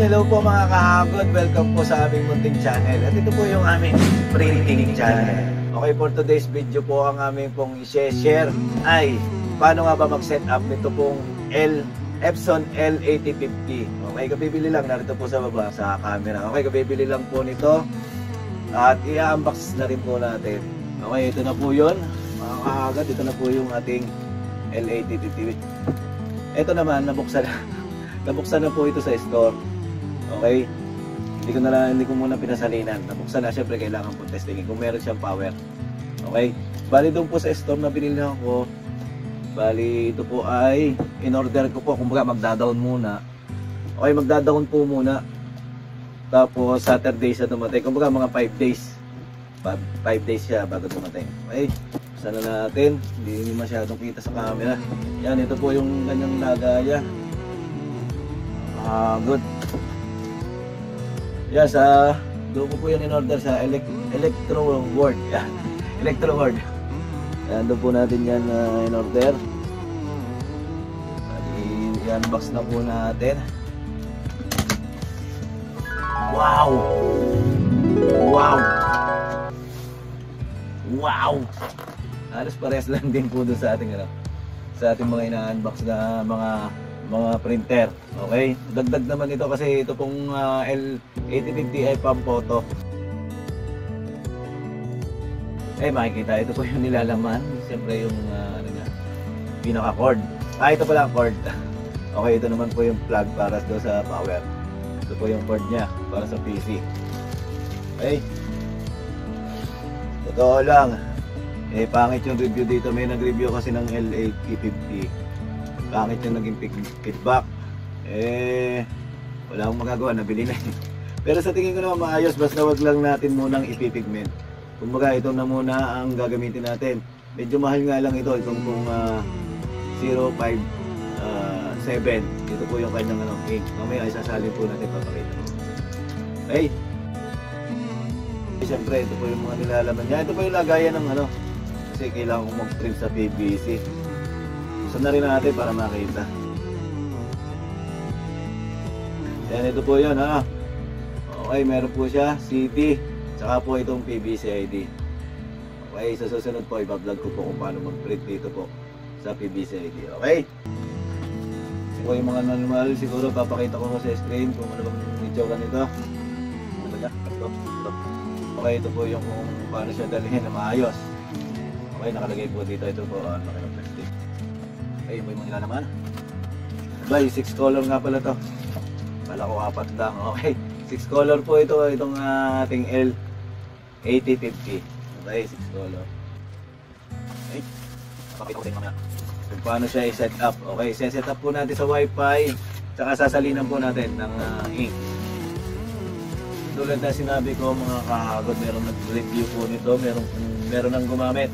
hello po mga kahagod. Welcome po sa aming munting channel. At ito po yung aming printing channel. Okay, for today's video po ang aming pong i-share ay paano nga ba mag-set up nito pong Epson L8050. Okay, kabibili lang. Narito po sa baba sa camera. Okay, kabibili lang po nito. At i-unbox na rin po natin. Okay, ito na po yun. Mga kahagod, ito na po yung ating L8050. Ito naman, nabuksan na po ito sa store. Okay? Hindi ko muna pinasalinan. Nabuksan na, syempre kailangan po testingin kung meron siyang power. Okay? Bali doon po sa store na binili ko. Bali ito po ay in-order ko po. Kumbaga magda-down muna. Okay, magda-down po muna. Tapos Saturday siya dumating. Kumbaga mga 5 days. 5 days siya bago dumating. Okay? Sana natin. Hindi masyadong kita sa camera. Yan, ito po yung kanyang lagaya. Good. Yes, doon ko po yung in-order sa Electro World. Yeah. Electro World. Yan, doon po natin yan in-order. I-unbox na po natin. Wow! Wow! Wow! Halos parehas lang din po doon sa ating mga ina-unbox na mga printer. Okay? Dagdag naman ito kasi ito pong L8050 ay pang-photo. Makikita ito po yung nilalaman. Siyempre yung pinaka-cord. Ito pala ang cord. Okay, ito naman po yung plug para sa power. Ito po yung cord niya para sa PC. Okay? Totoo lang. Pangit yung review dito. May nag-review kasi ng L8050. Pangit yung naging feedback. Wala akong magagawa, nabili na yun. Pero sa tingin ko naman maayos, basta wag lang natin munang ipipigment. Kumbaga ito na muna ang gagamitin natin. Medyo mahal nga lang ito, itong pong 057. Ito po yung kanyang ink. Mamaya isasalin po natin, papakita. Okay? Siyempre, ito po yung mga nilalaman niya. Ito po yung lagayan ng kasi kailangan kong mag-print sa PVC. Gusto na rin natin para makita. Yan, ito po yun ha. Okay, meron po siya CD. Tsaka po itong PVC ID. Okay, sa susunod po iba-vlog ko po kung paano mag-print dito po sa PVC ID. Okay? Ito yung mga normal. Siguro papakita ko sa screen kung ano bang itsura nito. Okay, ito po yung kung paano siya dalhin na maayos. Okay, nakalagay po dito. Ito po ang laki ng plastic. Okay, yung mga nilalaman. Bay, 6 color nga pala to. Kala ko 4 lang. Okay, 6 color po ito. Itong ating L8050. Okay, 6 color. Okay, pakita ko sa inyo mamaya kung paano siya i-set up. Okay, set up po natin sa wifi. Tsaka sasalinan po natin ng ink. Tulad na sinabi ko mga kahagod, meron nag-review po nito. Meron nang gumamit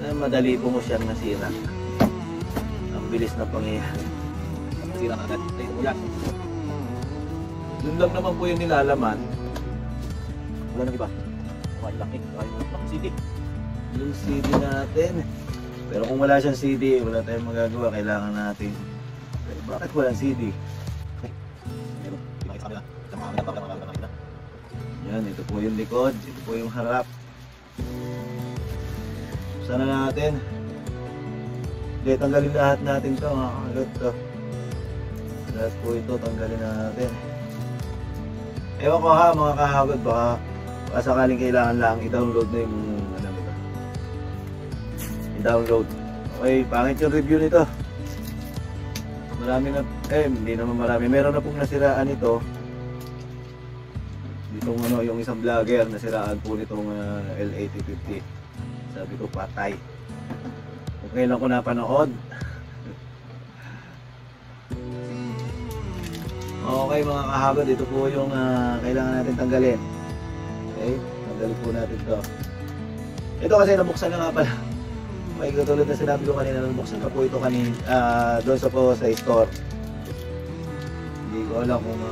na madali po mo siyang nasira. Bilis na pangyayari. Sira agad. Doon lang naman po yung nilalaman. Wala nang iba. Laki. CD. Yung CD natin. Pero kung wala siyang CD, wala tayong magagawa. Kailangan natin. Pero bakit walang CD? Yan, ito po yung likod. Ito po yung harap. Sana natin. Tanggalin lahat natin ito, mga kagat to. Lahat po ito, tanggalin natin. Ewan ko ha, mga kahagod, baka sakaling kailangan lang i-download na yung i-download. Okay, pangit yung review nito. Marami na, hindi naman marami. Meron na pong nasiraan ito. Ditong yung isang vlogger, nasiraan po nitong L8050. Sabi ko, patay. Kailan ko napanood. Okay mga kahagod, ito po yung kailangan natin tanggalin. Okay, tanggalin po natin to. Ito kasi nabuksan na nga pala. Okay, katulad na sinabi ko kanina, nabuksan na po ito kanina doon sa store. Hindi ko alam kung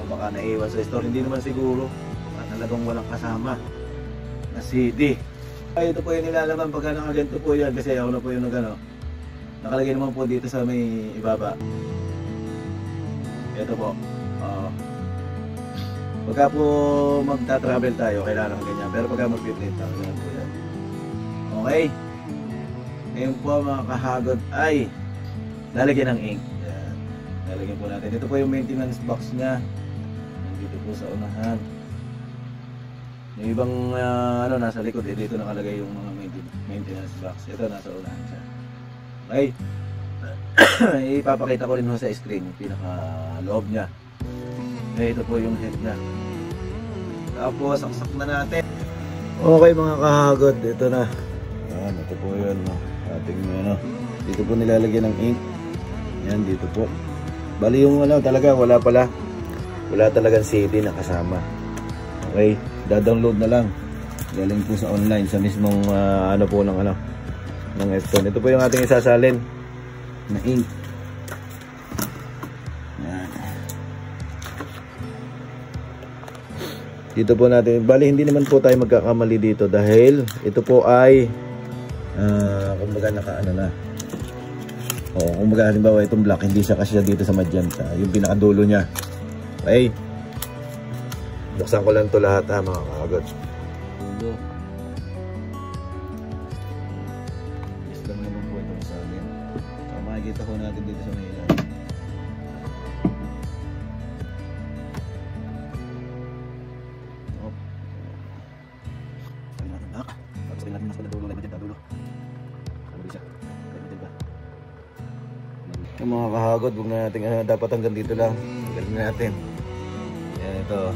baka naiwan sa store. Hindi naman siguro. Talagang walang kasama na CD. Ay, ito po yung nilalaman pagka nakaganto po yan kasi ako na po yung nakalagay naman po dito sa may ibaba. Ito po. Pagka po magta-travel tayo, kailangan ganyan. Pero pagka mag-print tayo, ganyan po yan. Okay? Ngayon po mga kahagod ay lalagyan ng ink. Yan. Lalagyan po natin. Ito po yung maintenance box niya. Dito po sa unahan. Yung ibang nasa likod, dito nakalagay yung mga maintenance box. Ito nasa unahan siya. Okay? Ipapakita ko rin sa screen yung pinaka loob niya. Okay, ito po yung head niya. Tapos saksak na natin. Okay mga kahagod, ito na. Yan, ito po yun. Ating dito po nilalagyan ng ink. Yan, dito po. Bali yung talaga, wala talagang CD na kasama. Okay, da-download na lang. Galing po sa online, sa mismong ng Epson. Ito po yung ating isasalin na ink. Yan. Dito po natin, bali hindi naman po tayo magkakamali dito dahil ito po ay kumbaga na. Kumbaga halimbawa itong black hindi siya kasya dito sa magenta, yung pinakadulo niya. Okay? Buksan ko lang to lahat mga kahagod. Yes lang naman po itong salin. So makikita ko natin dito sa may ilalim. Yung mga kahagod, huwag na natin dapat hanggang dito lang. Galing natin. Yan ito.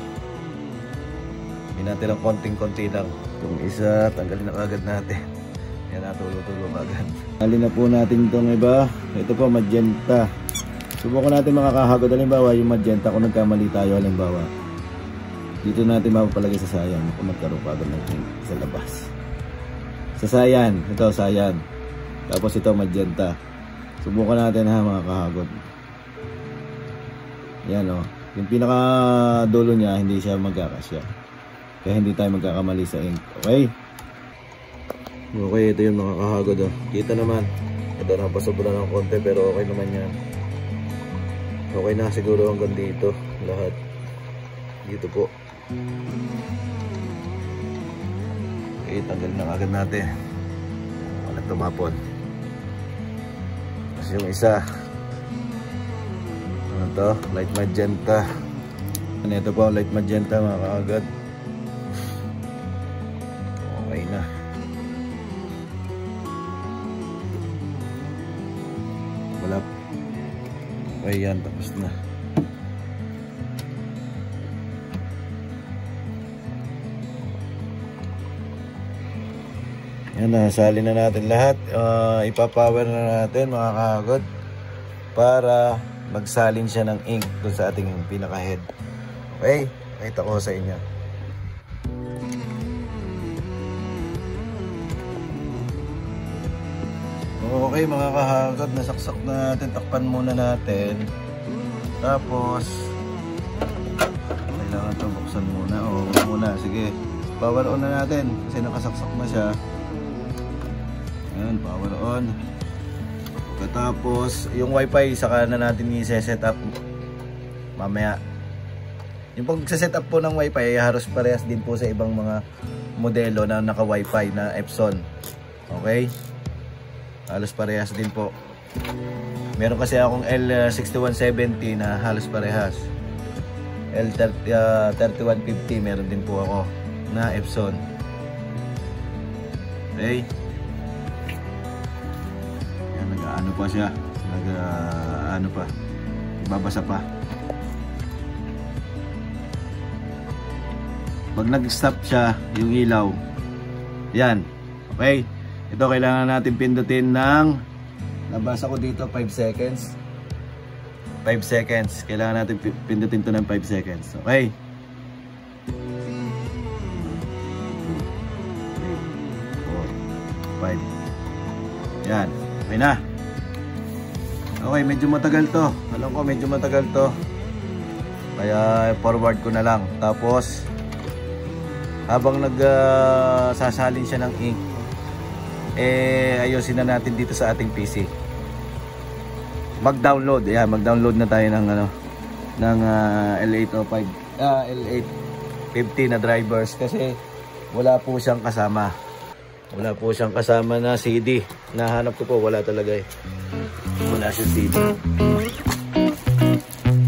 Hindi natin lang konting-konti lang. Itong isa, tanggalin na agad natin. Yan na, tulo-tulo agad. Tanggalin na po natin itong iba. Ito po, magenta. Subukan natin mga kahagod. Halimbawa, yung magenta, kung nagkamali tayo, halimbawa, dito natin mapapalagay sa sayan. Kung magkaroon pa agad ng sa labas. Sa sayan. Ito, sayan. Tapos ito, magenta. Subukan natin mga kahagod. Yan yung pinaka dulo niya hindi siya magkakasya. Kaya hindi tayo magkakamali sa ink. Okay? Okay, ito yung mga kahagod Kita naman. Ito napasobra ng konti pero okay naman yan. Okay na siguro hanggang dito. Lahat. Dito po. Okay, tanggal na agad natin. Walang tumapon. Yung isa to, light magenta. Ito po, light magenta mga kaagad. Okay na. Wala. Okay yan, tapos na. Yan na, sali na natin lahat. Ipapower na natin mga kahagod para magsalin siya ng ink dun sa ating pinaka head. Okay, nakita ko sa inyo. Okay mga kahagod, nasaksak na natin. Takpan muna natin. Tapos kailangan ito buksan muna. Muna, sige. Power on na natin kasi nakasaksak na siya. Ayan, power on. Tapos yung wifi saka na natin i-set up mamaya. Yung pag-set up po ng wifi halos parehas din po sa ibang mga modelo na naka wifi na Epson. Okay, halos parehas din po. Meron kasi akong L6170 na halos parehas. L3150 meron din po ako na Epson. Okay, ano pa siya, ano pa, babasa pa. Pag nag-stop siya yung ilaw, yan. Okay, ito kailangan natin pindutin ng, nabasa ko dito 5 seconds. 5 seconds, kailangan natin pindutin to ng 5 seconds. Okay, 4, 5. Yan, okay na. Okay, medyo matagal to. Alam ko medyo matagal to. Kaya forward ko na lang. Tapos habang nagsasalin siya ng ink, ayusin na natin dito sa ating PC. Mag-download. Ayan, mag-download na tayo ng L805 L850 na drivers kasi wala po siyang kasama. Wala po siyang kasama na CD. Nahanap ko po, wala talaga eh. Wala siyang CD.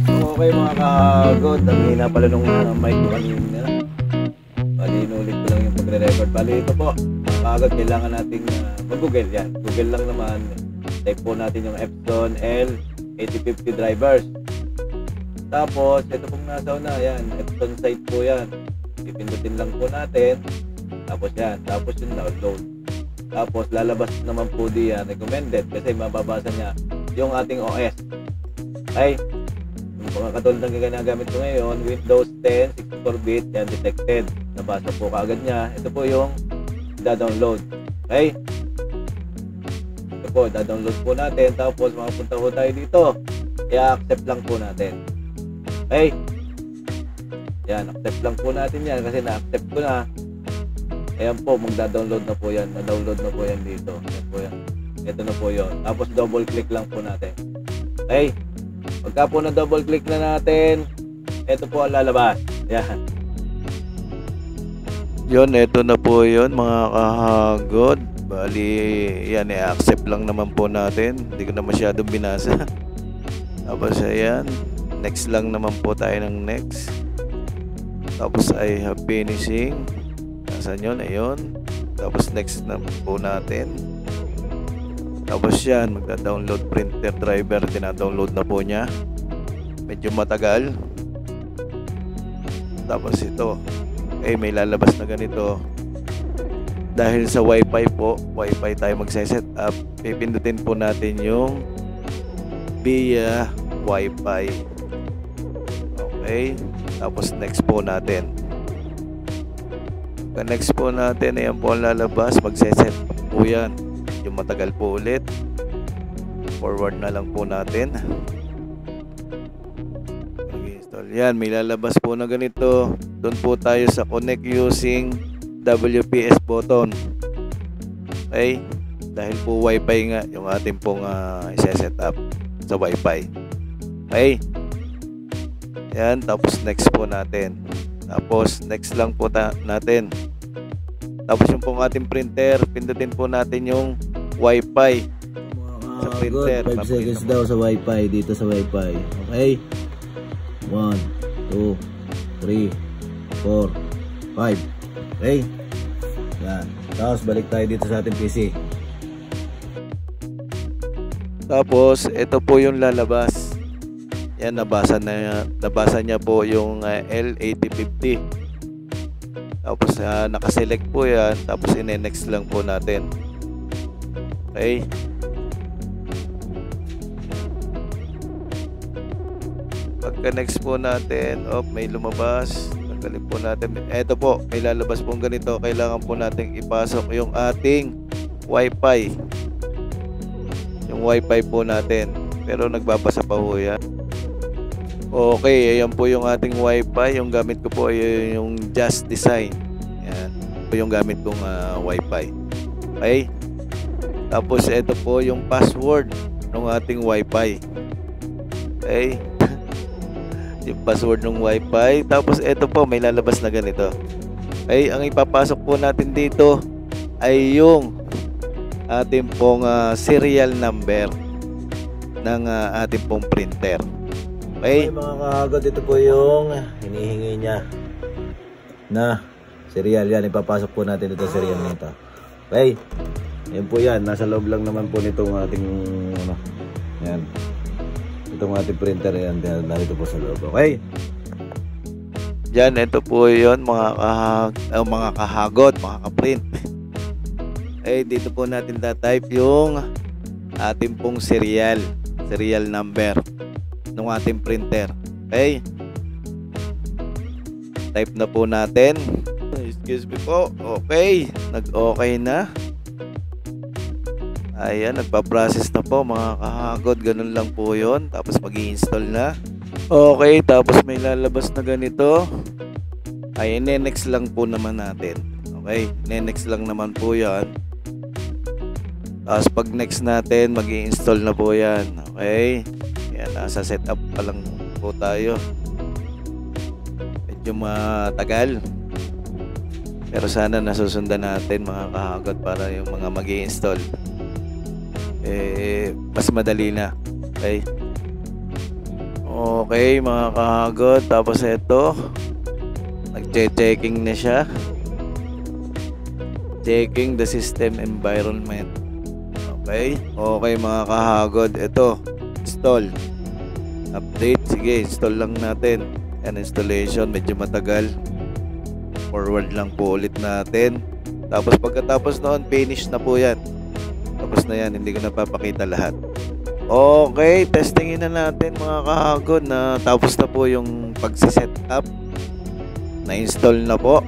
Okay mga kagod, ang hina pala nung mic ko kanina. Bali, inulit ko lang yung pagre-record. Bali, ito po, mga kagod, kailangan nating mag-google yan. Google lang naman. Type po natin yung Epson L8050 drivers. Tapos, ito pong nasa una, yan. Epson site po yan. Pipindutin lang po natin. Tapos yan, tapos yung download. Tapos lalabas naman po diyan recommended kasi mababasa niya yung ating OS. Okay? Yung mga katulad ng ginagamit ko ngayon, Windows 10, 64-bit, yan detected. Nabasa po kaagad niya. Ito po yung da-download. Okay? Ito po, da-download po natin. Tapos makapunta po tayo dito. I-accept lang po natin. Okay? Yan, accept lang po natin yan kasi na-accept ko na. Ayan po, magda-download na po yan. Na-download na po yan dito. Ayan po yan. Ito na po yun. Tapos double click lang po natin. Okay? Pagka po na double click na natin, ito po ang lalabas. Ayan. Yun, ito na po yun mga kahagod. Bali, yan, i-accept lang naman po natin. Hindi ko na masyadong binasa. Tapos ayan. Next lang naman po tayo ng next. Tapos I have finishing. Saan yun? Ayun. Tapos next na po natin. Tapos yan, magda-download printer driver. Dina-download na po niya. Medyo matagal. Tapos ito. May lalabas na ganito. Dahil sa wifi po, wifi tayo magse-set up. Pipindutin po natin yung via wifi. Okay. Tapos next po natin. Next po natin, ayan po ang lalabas. Magse-set up po yan. Yung matagal po ulit. Forward na lang po natin. Mag-install yan. May lalabas po na ganito. Doon po tayo sa connect using WPS button. Okay? Dahil po wifi nga yung ating pong i-set up sa wifi. Okay? Yan. Tapos next po natin. Tapos next lang po natin. Tapos yung pong ating printer, pindutin po natin yung wifi sa printer. 5 seconds daw sa wifi, dito sa wifi. Okay? 1, 2, 3, 4, 5. Okay? Yan. Tapos balik tayo dito sa ating PC. Tapos ito po yung lalabas. Yan, nabasa niya po yung L8050. Tapos nakaselect po yan. Tapos ine-next lang po natin. Okay. Pagka next po natin, may lumabas. Tanggalin po natin. Eto po, may lalabas pong ganito. Kailangan po natin ipasok yung ating wifi. Yung wifi po natin. Pero nagbabasa pa po yan. Okay, ayan po yung ating wifi. Yung gamit ko po ay yung Just Design. Ayan. Ito yung gamit kong wifi. Okay. Tapos ito po yung password ng ating wifi. Okay. Yung password ng wifi. Tapos ito po, may lalabas na ganito. Okay, ang ipapasok po natin dito ay yung ating pong serial number ng ating pong printer. Okay, mga kahagod, ito po yung hinihingi niya na serial. Yan, ipapasok po natin ito sa serial nito. Okay, yan po yan. Nasa loob lang naman po nitong ating yan, itong ating printer. Yan, dito po sa loob. Okay, dyan, ito po yun mga kahagod, mga kaprint. Dito po natin type yung ating pong serial number ng ating printer. Okay, type na po natin. Excuse me po. Okay, nag-okay na. Ayan, nagpa-process na po mga kahagod. Ganun lang po yun. Tapos mag-i-install na. Okay, tapos may lalabas na ganito. Ay, next lang po naman natin. Okay, next lang naman po yan. Tapos pag next natin, mag-i-install na po yan. Okay, yan, nasa setup pa lang po tayo. medyo matagal. Pero sana nasusundan natin mga kahagod para yung mga mag-i-install mas madali na. Okay? Okay mga kahagod, tapos ito nag-checking na siya. Checking the system environment. Okay? Okay mga kahagod, ito install. Update, sige, install lang natin. Yan, installation, medyo matagal. Forward lang po ulit natin. Tapos pagkatapos noon, finish na po yan. Tapos na yan, hindi ko napapakita lahat. Okay, testingin na natin mga kahagod na tapos na po yung pagsiset up. Na-install na po.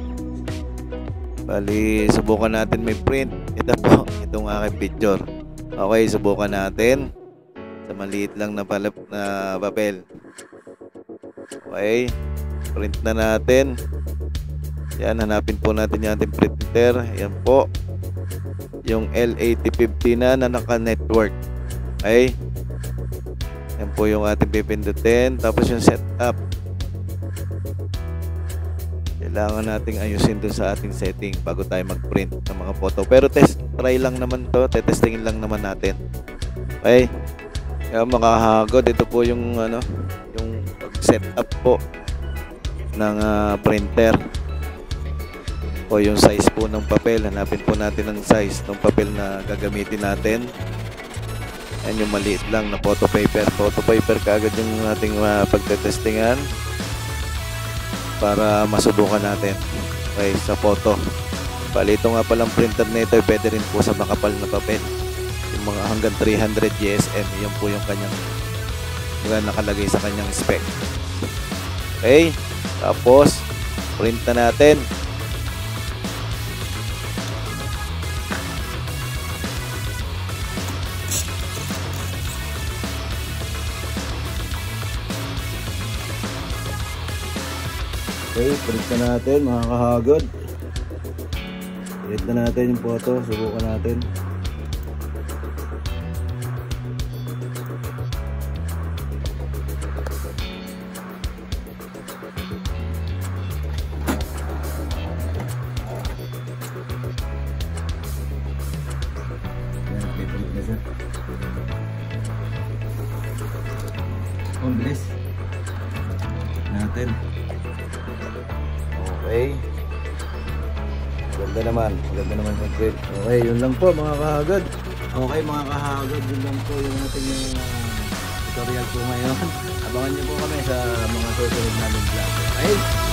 Bali, subukan natin may print. Ito po, itong aking picture. Okay, subukan natin. Sa maliit lang na papel. Okay, print na natin. Yan, hanapin po natin yung ating printer. Yan po. Yung L8050 na naka-network. Okay. Yan po yung ating pipindutin. Tapos yung setup. Kailangan nating ayusin dun sa ating setting bago tayo mag-print ng mga photo. Pero try lang naman to. Testingin lang naman natin. Okay. Kaya makahagod. Ito po yung yung setup po ng printer. O yung size po ng papel. Hanapin po natin ang size ng papel na gagamitin natin. Yan yung maliit lang na photo paper. Photo paper kaagad yung ating pagtetestingan para masubukan natin. Okay, sa photo. Bali, ito nga palang printer nito, pwede rin po sa makapal na papel. Yung mga hanggang 300 GSM, yan po yung kanyang nakalagay sa kanyang spec. Okay, tapos print na natin. Okay, print na natin mga kahagod. Print na natin yung photo. Subukan natin. Ayan, print na siya. Ang bilis natin. Okay. Maganda naman yung print. Okay, yun lang po mga kahagod. Okay mga kahagod, yun lang po yung ating tutorial po ngayon. Abangan niyo po kami sa mga susunod namin vlog. Okay?